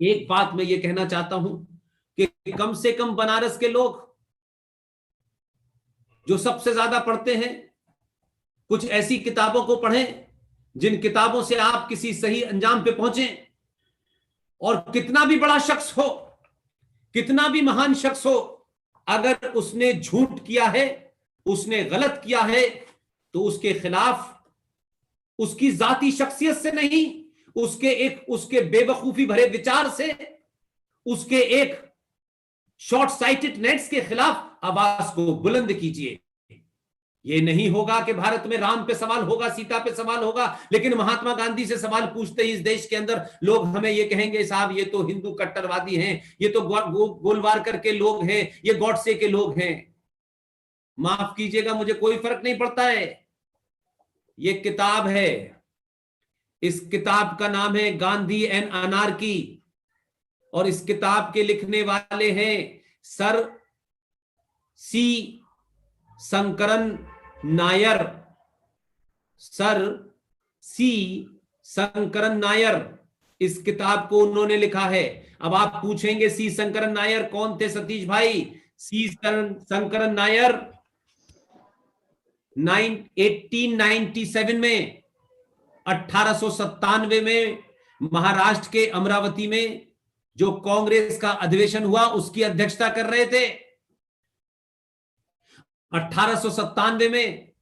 एक बात मैं ये कहना चाहता हूं कि कम से कम बनारस के लोग जो सबसे ज्यादा पढ़ते हैं, कुछ ऐसी किताबों को पढ़ें जिन किताबों से आप किसी सही अंजाम पे पहुंचे। और कितना भी बड़ा शख्स हो, कितना भी महान शख्स हो, अगर उसने झूठ किया है, उसने गलत किया है, तो उसके खिलाफ, उसकी जाती शख्सियत से नहीं, उसके बेवकूफी भरे विचार से, उसके एक शॉर्ट साइटेडनेस के खिलाफ आवाज को बुलंद कीजिए। ये नहीं होगा कि भारत में राम पे सवाल होगा, सीता पे सवाल होगा, लेकिन महात्मा गांधी से सवाल पूछते ही इस देश के अंदर लोग हमें ये कहेंगे, साहब ये तो हिंदू कट्टरवादी हैं, ये तो गोलवारकर के लोग हैं, ये गॉडसे के लोग हैं। माफ कीजिएगा, मुझे कोई फर्क नहीं पड़ता है। ये किताब है, इस किताब का नाम है गांधी एंड अनार्की, और इस किताब के लिखने वाले हैं सर सी शंकरन नायर। सर सी शंकरन नायर इस किताब को उन्होंने लिखा है। अब आप पूछेंगे सी शंकरन नायर कौन थे सतीश भाई? सी शंकरन नायर 1897 में, 1897 में महाराष्ट्र के अमरावती में जो कांग्रेस का अधिवेशन हुआ उसकी अध्यक्षता कर रहे थे। 1897 में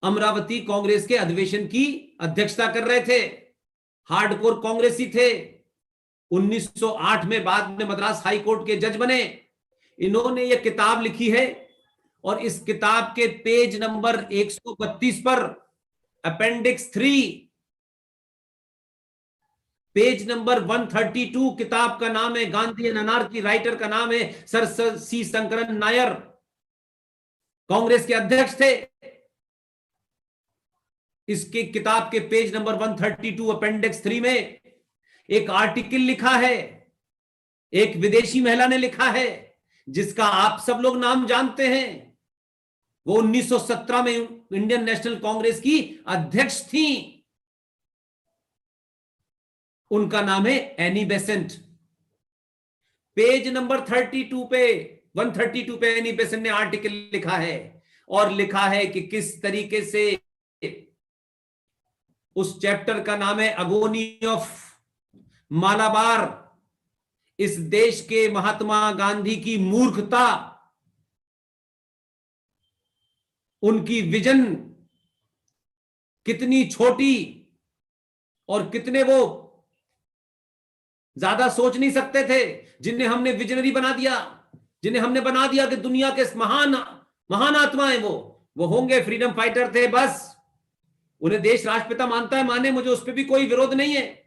अमरावती कांग्रेस के अधिवेशन की अध्यक्षता कर रहे थे, हार्डकोर कांग्रेसी थे। 1908 में बाद में मद्रास हाई कोर्ट के जज बने। इन्होंने यह किताब लिखी है, और इस किताब के पेज नंबर 132 पर अपेंडिक्स 3, पेज नंबर 132, किताब का नाम है गांधी एंड अनार्की, राइटर का नाम है सर सी शंकरन नायर, कांग्रेस के अध्यक्ष थे। इसके किताब के पेज नंबर 132 अपेंडिक्स 3 में एक आर्टिकल लिखा है, एक विदेशी महिला ने लिखा है, जिसका आप सब लोग नाम जानते हैं। वो 1917 में इंडियन नेशनल कांग्रेस की अध्यक्ष थी। उनका नाम है एनी बेसेंट। पेज नंबर 32 पे, 132 पे एनी बेसेंट ने आर्टिकल लिखा है, और लिखा है कि किस तरीके से, उस चैप्टर का नाम है अगोनी ऑफ मालाबार, इस देश के महात्मा गांधी की मूर्खता, उनकी विजन कितनी छोटी, और कितने वो ज्यादा सोच नहीं सकते थे, जिन्हें हमने विजनरी बना दिया, जिन्हें हमने बना दिया कि दुनिया के महान महान आत्माएं वो होंगे, फ्रीडम फाइटर थे। बस उन्हें देश राष्ट्रपिता मानता है, माने, मुझे उस पर भी कोई विरोध नहीं है,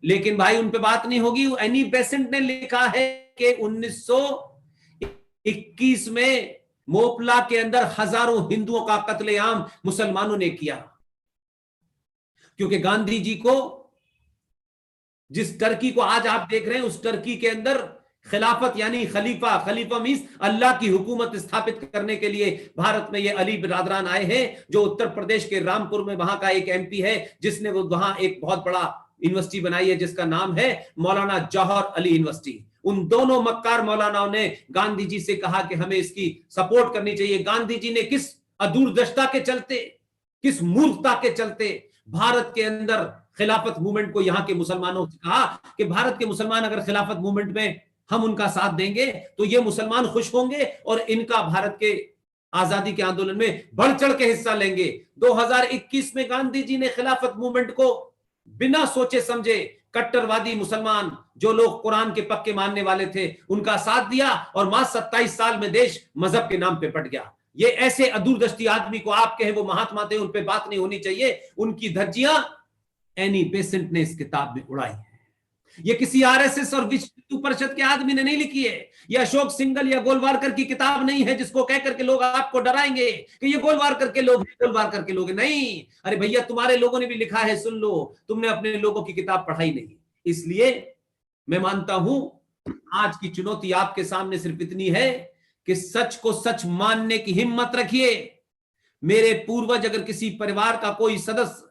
लेकिन भाई उन पे बात नहीं होगी। एनी बेसेंट ने लिखा है कि 1921 में मोपला के अंदर हजारों हिंदुओं का कत्लेआम मुसलमानों ने किया, क्योंकि गांधी जी को, जिस टर्की को आज आप देख रहे हैं, उस टर्की के अंदर खिलाफत यानी खलीफा मींस अल्लाह की हुकूमत स्थापित करने के लिए भारत में ये अली बिरादरान आए हैं, जो उत्तर प्रदेश के रामपुर में वहां का एक एमपी है, जिसने वो वहां एक बहुत बड़ा यूनिवर्सिटी बनाई है जिसका नाम है मौलाना जौहर अली यूनिवर्सिटी। उन दोनों मक्कार मौलानाओं ने गांधी जी से कहा कि हमें इसकी सपोर्ट करनी चाहिए। गांधी जी ने किस अदूरदृष्टा के चलते, किस मूर्खता के चलते भारत के अंदर खिलाफत मूवमेंट को, यहां के मुसलमानों से कहा कि भारत के मुसलमान अगर खिलाफत मूवमेंट में हम उनका साथ देंगे तो ये मुसलमान खुश होंगे और इनका भारत के आजादी के आंदोलन में बढ़ चढ़ के हिस्सा लेंगे। 2021 में गांधी जी ने खिलाफत मूवमेंट को बिना सोचे समझे, कट्टरवादी मुसलमान जो लोग कुरान के पक्के मानने वाले थे, उनका साथ दिया, और मात्र 27 साल में देश मजहब के नाम पे पट गया। ये ऐसे अदूरदृष्टि आदमी को आप कहे वो महात्मा थे, उन पे बात नहीं होनी चाहिए। उनकी धज्जियां एनी बेसेंट ने इस किताब में उड़ाई है। ये किसी आरएसएस और विश्व हिंदू परिषद के आदमी ने नहीं लिखी है। ये अशोक सिंघल या गोलवारकर की किताब नहीं है, जिसको कह करके लोग आपको डराएंगे कि ये गोलवारकर के लोग हैं, गोलवारकर के लोग हैं। नहीं, अरे भैया, तुम्हारे लोगों ने भी लिखा है, सुन लो, तुमने अपने लोगों की किताब पढ़ाई नहीं। इसलिए मैं मानता हूं आज की चुनौती आपके सामने सिर्फ इतनी है कि सच को सच मानने की हिम्मत रखिए। मेरे पूर्वज अगर किसी परिवार का कोई सदस्य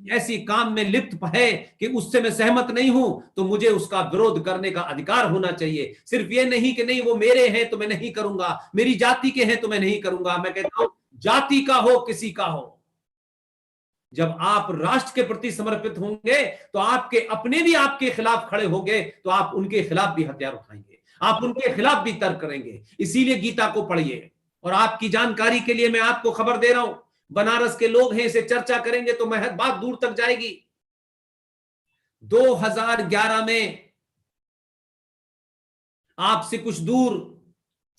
ऐसी काम में लिप्त है कि उससे मैं सहमत नहीं हूं, तो मुझे उसका विरोध करने का अधिकार होना चाहिए। सिर्फ ये नहीं कि नहीं वो मेरे हैं तो मैं नहीं करूंगा, मेरी जाति के हैं तो मैं नहीं करूंगा। मैं कहता हूं जाति का हो किसी का हो, जब आप राष्ट्र के प्रति समर्पित होंगे तो आपके अपने भी आपके खिलाफ खड़े होंगे, तो आप उनके खिलाफ भी हथियार उठाएंगे, आप उनके खिलाफ भी तर्क करेंगे। इसीलिए गीता को पढ़िए। और आपकी जानकारी के लिए मैं आपको खबर दे रहा हूं, बनारस के लोग हैं, इसे चर्चा करेंगे तो बात दूर तक जाएगी। 2011 में आपसे कुछ दूर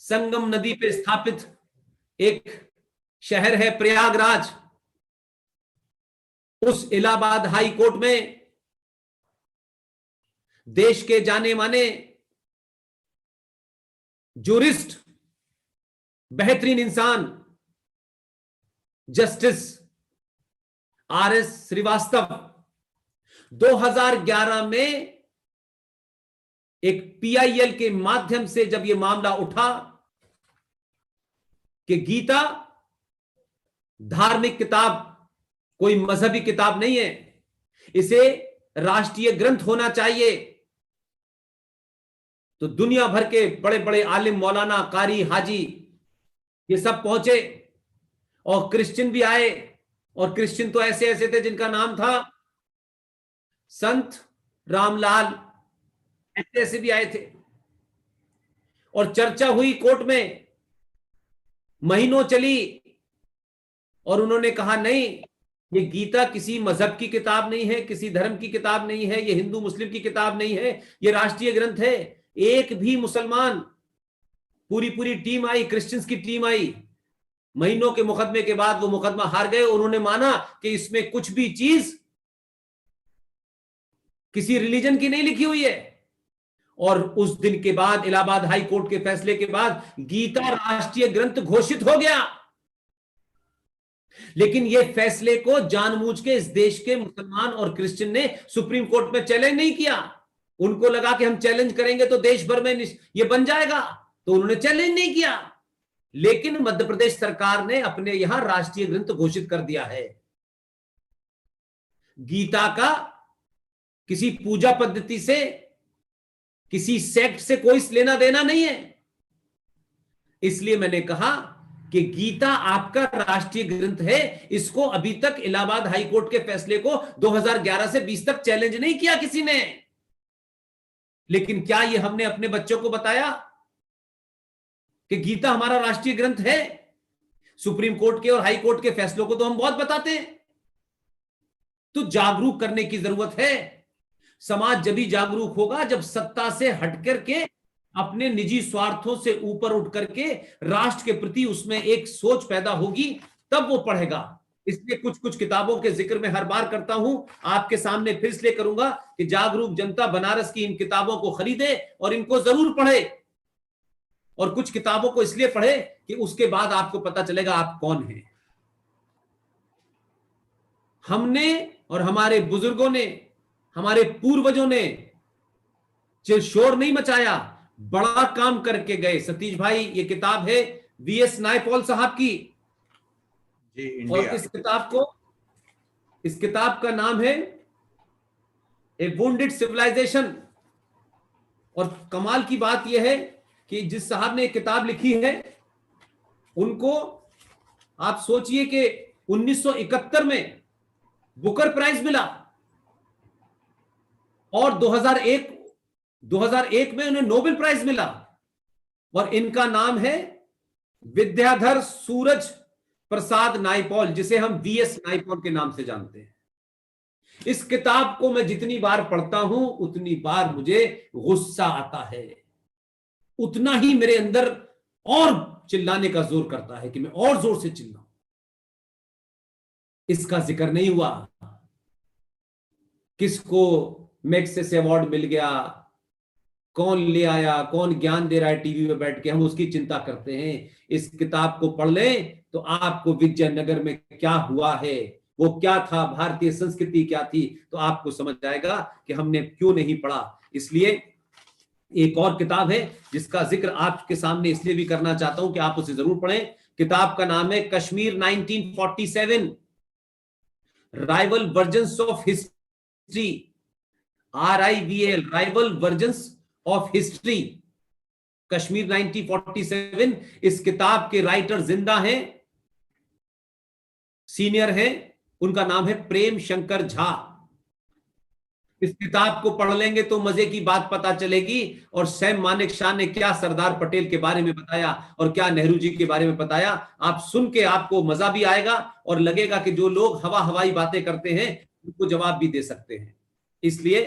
संगम नदी पर स्थापित एक शहर है प्रयागराज, उस इलाहाबाद हाई कोर्ट में देश के जाने माने जूरिस्ट, बेहतरीन इंसान जस्टिस आरएस श्रीवास्तव 2011 में एक पीआईएल के माध्यम से जब यह मामला उठा कि गीता धार्मिक किताब, कोई मजहबी किताब नहीं है, इसे राष्ट्रीय ग्रंथ होना चाहिए, तो दुनिया भर के बड़े बड़े आलिम, मौलाना, कारी, हाजी, ये सब पहुंचे और क्रिश्चियन भी आए। और क्रिश्चियन तो ऐसे ऐसे थे जिनका नाम था संत रामलाल, ऐसे ऐसे भी आए थे। और चर्चा हुई कोर्ट में, महीनों चली, और उन्होंने कहा नहीं, ये गीता किसी मजहब की किताब नहीं है, किसी धर्म की किताब नहीं है, ये हिंदू मुस्लिम की किताब नहीं है, ये राष्ट्रीय ग्रंथ है। एक भी मुसलमान, पूरी पूरी टीम आई, क्रिश्चियंस की टीम आई, महीनों के मुकदमे के बाद वो मुकदमा हार गए। उन्होंने माना कि इसमें कुछ भी चीज किसी रिलीजन की नहीं लिखी हुई है। और उस दिन के बाद, इलाहाबाद हाई कोर्ट के फैसले के बाद, गीता राष्ट्रीय ग्रंथ घोषित हो गया। लेकिन यह फैसले को जानबूझ के इस देश के मुसलमान और क्रिश्चियन ने सुप्रीम कोर्ट में चैलेंज नहीं किया। उनको लगा कि हम चैलेंज करेंगे तो देश भर में यह बन जाएगा, तो उन्होंने चैलेंज नहीं किया। लेकिन मध्य प्रदेश सरकार ने अपने यहां राष्ट्रीय ग्रंथ घोषित कर दिया है। गीता का किसी पूजा पद्धति से, किसी सेक्ट से कोई लेना देना नहीं है। इसलिए मैंने कहा कि गीता आपका राष्ट्रीय ग्रंथ है। इसको अभी तक इलाहाबाद हाई कोर्ट के फैसले को 2011 से 20 तक चैलेंज नहीं किया किसी ने। लेकिन क्या यह हमने अपने बच्चों को बताया कि गीता हमारा राष्ट्रीय ग्रंथ है? सुप्रीम कोर्ट के और हाई कोर्ट के फैसलों को तो हम बहुत बताते हैं। तो जागरूक करने की जरूरत है। समाज जब भी जागरूक होगा जब सत्ता से हटकर के, अपने निजी स्वार्थों से ऊपर उठ करके राष्ट्र के प्रति उसमें एक सोच पैदा होगी, तब वो पढ़ेगा। इसलिए कुछ कुछ किताबों के जिक्र में हर बार करता हूं, आपके सामने फिर इसलिए करूंगा कि जागरूक जनता बनारस की इन किताबों को खरीदे और इनको जरूर पढ़े। और कुछ किताबों को इसलिए पढ़े कि उसके बाद आपको पता चलेगा आप कौन हैं। हमने और हमारे बुजुर्गों ने, हमारे पूर्वजों ने शोर नहीं मचाया, बड़ा काम करके गए। सतीश भाई, ये किताब है वीएस नायपॉल साहब की जी, और इस किताब का नाम है ए वुंडेड सिविलाइजेशन। और कमाल की बात यह है कि जिस साहब ने किताब लिखी है, उनको आप सोचिए कि 1971 में बुकर प्राइज मिला और 2001 में उन्हें नोबेल प्राइज मिला। और इनका नाम है विद्याधर सूरज प्रसाद नायपॉल, जिसे हम वीएस नायपॉल के नाम से जानते हैं। इस किताब को मैं जितनी बार पढ़ता हूं उतनी बार मुझे गुस्सा आता है, उतना ही मेरे अंदर और चिल्लाने का जोर करता है कि मैं और जोर से चिल्लाऊं। इसका जिक्र नहीं हुआ किसको मैग्सेस अवार्ड मिल गया, कौन ले आया, कौन ज्ञान दे रहा है टीवी में बैठ के, हम उसकी चिंता करते हैं। इस किताब को पढ़ लें तो आपको विजयनगर में क्या हुआ है, वो क्या था, भारतीय संस्कृति क्या थी, तो आपको समझ आएगा कि हमने क्यों नहीं पढ़ा। इसलिए एक और किताब है जिसका जिक्र आपके सामने इसलिए भी करना चाहता हूं कि आप उसे जरूर पढ़ें। किताब का नाम है Kashmir 1947, rival versions of history, RIVAL, rival versions of history, Kashmir 1947। इस किताब के राइटर जिंदा हैं, सीनियर हैं, उनका नाम है प्रेम शंकर झा। इस किताब को पढ़ लेंगे तो मजे की बात पता चलेगी, और सैम मानेकशॉ ने क्या सरदार पटेल के बारे में बताया और क्या नेहरू जी के बारे में बताया, आप सुन के आपको मजा भी आएगा और लगेगा कि जो लोग हवाई बातें करते हैं उनको जवाब भी दे सकते हैं। इसलिए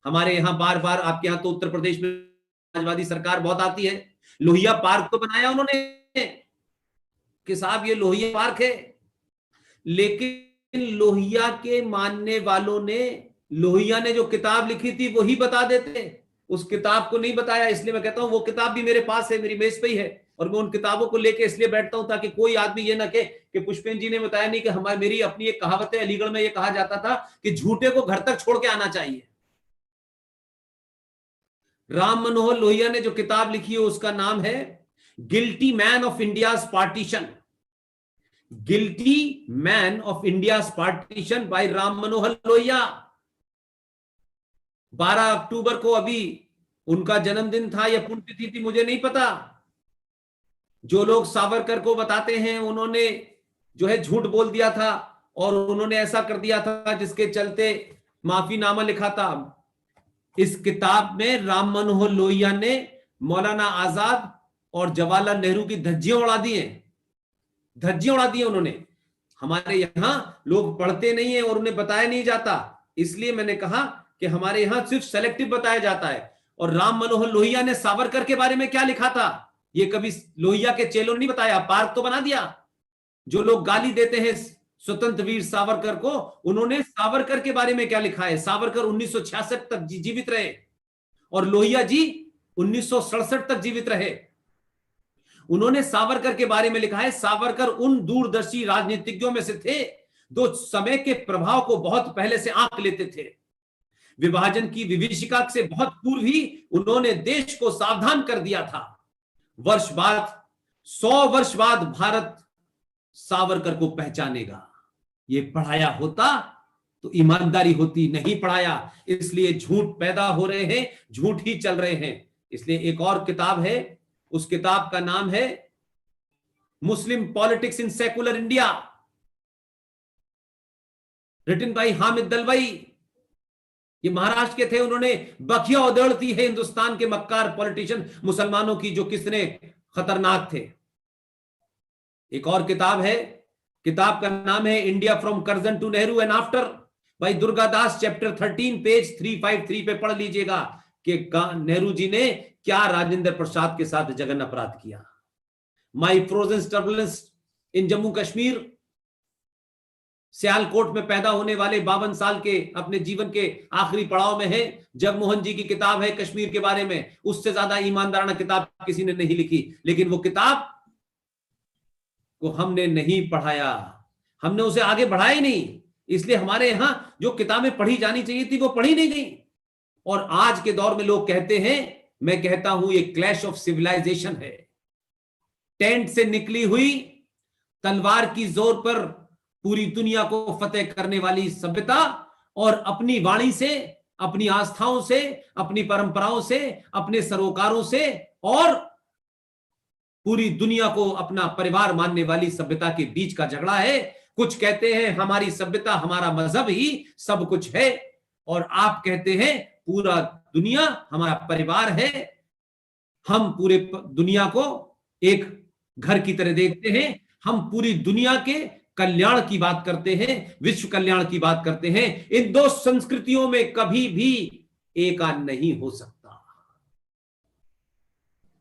हमारे यहां बार बार, आपके यहां तो उत्तर प्रदेश में समाजवादी सरकार बहुत आती है, लोहिया पार्क तो बनाया उन्होंने कि साहब ये लोहिया पार्क है, लेकिन लोहिया के मानने वालों ने लोहिया ने जो किताब लिखी थी वही बता देते, उस किताब को नहीं बताया। इसलिए मैं कहता हूं वो किताब भी मेरे पास है, मेरी मेज पे ही है, और मैं उन किताबों को लेके इसलिए बैठता हूं ताकि कोई आदमी ये ना कहे कि पुष्पेंद्र जी ने बताया नहीं। कि हमारी, मेरी अपनी एक कहावत है, अलीगढ़ में ये कहा जाता था कि झूठे को घर तक छोड़ के आना चाहिए। राम मनोहर लोहिया ने जो किताब लिखी है उसका नाम है guilty man of India's partition, guilty man of India's partition by Ram Manohar Lohia. 12 अक्टूबर को अभी उनका जन्मदिन था या पुण्यतिथि थी, मुझे नहीं पता। जो लोग सावरकर को बताते हैं उन्होंने जो है झूठ बोल दिया था और उन्होंने ऐसा कर दिया था जिसके चलते माफीनामा लिखा था। इस किताब में राम मनोहर लोहिया ने मौलाना आजाद और जवाहरलाल नेहरू की धज्जियां उड़ा दी हैं, धज्जियां उड़ा दी हैं उन्होंने। हमारे यहां लोग पढ़ते नहीं है और उन्हें बताया नहीं जाता, इसलिए मैंने कहा कि हमारे यहां सिर्फ सेलेक्टिव बताया जाता है। और राम मनोहर लोहिया ने सावरकर के बारे में क्या लिखा था ये कभी लोहिया के चेलों ने नहीं बताया। पार्क तो बना दिया। जो लोग गाली देते हैं स्वतंत्र वीर सावरकर को, उन्होंने सावरकर के बारे में क्या लिखा है। सावरकर 1966 तक जीवित रहे और लोहिया जी 1967 तक जीवित रहे। उन्होंने सावरकर के बारे में लिखा है, सावरकर उन दूरदर्शी राजनीतिज्ञों में से थे जो समय के प्रभाव को बहुत पहले से आंक लेते थे। विभाजन की विभीषिका से बहुत पूर्व ही उन्होंने देश को सावधान कर दिया था। 100 वर्ष बाद भारत सावरकर को पहचानेगा। ये पढ़ाया होता तो ईमानदारी होती, नहीं पढ़ाया इसलिए झूठ पैदा हो रहे हैं, झूठ ही चल रहे हैं। इसलिए एक और किताब है, उस किताब का नाम है Muslim politics in secular India, written by Hamid Dalwai. ये महाराष्ट्र के थे, उन्होंने बखिया उधेड़ती है हिंदुस्तान के मक्कार पॉलिटिशियन मुसलमानों की, जो किसने खतरनाक थे। एक और किताब है, किताब का नाम है India from Curzon to Nehru and after by Durgadas, chapter 13 page 353 पे पढ़ लीजिएगा कि नेहरू जी ने क्या राजेंद्र प्रसाद के साथ जघन्य अपराध किया। My frozen turbulence in Jammu Kashmir, Sialkot में पैदा होने वाले 52 साल के अपने जीवन के आखिरी पड़ाव में है। जगमोहन जी की किताब है कश्मीर के बारे में, उससे ज्यादा ईमानदाराना किताब किसी ने नहीं लिखी, लेकिन वो किताब को हमने नहीं पढ़ाया, हमने उसे आगे बढ़ाया ही नहीं। इसलिए हमारे यहां जो किताबें पढ़ी जानी चाहिए थी वो पढ़ी नहीं गई। और आज के दौर में लोग कहते हैं, मैं कहता हूं ये क्लैश ऑफ सिविलाइजेशन है। टेंट से निकली हुई तलवार की जोर पर पूरी दुनिया को फतेह करने वाली सभ्यता और अपनी वाणी से, अपनी आस्थाओं से, अपनी परंपराओं से, अपने सरोकारों से और पूरी दुनिया को अपना परिवार मानने वाली सभ्यता के बीच का झगड़ा है। कुछ कहते हैं हमारी सभ्यता, हमारा मजहब ही सब कुछ है, और आप कहते हैं पूरा दुनिया हमारा परिवार है। हम पूरे दुनिया को एक घर की तरह देखते हैं, हम पूरी दुनिया के कल्याण की बात करते हैं, विश्व कल्याण की बात करते हैं। इन दो संस्कृतियों में कभी भी एक नहीं हो सकता।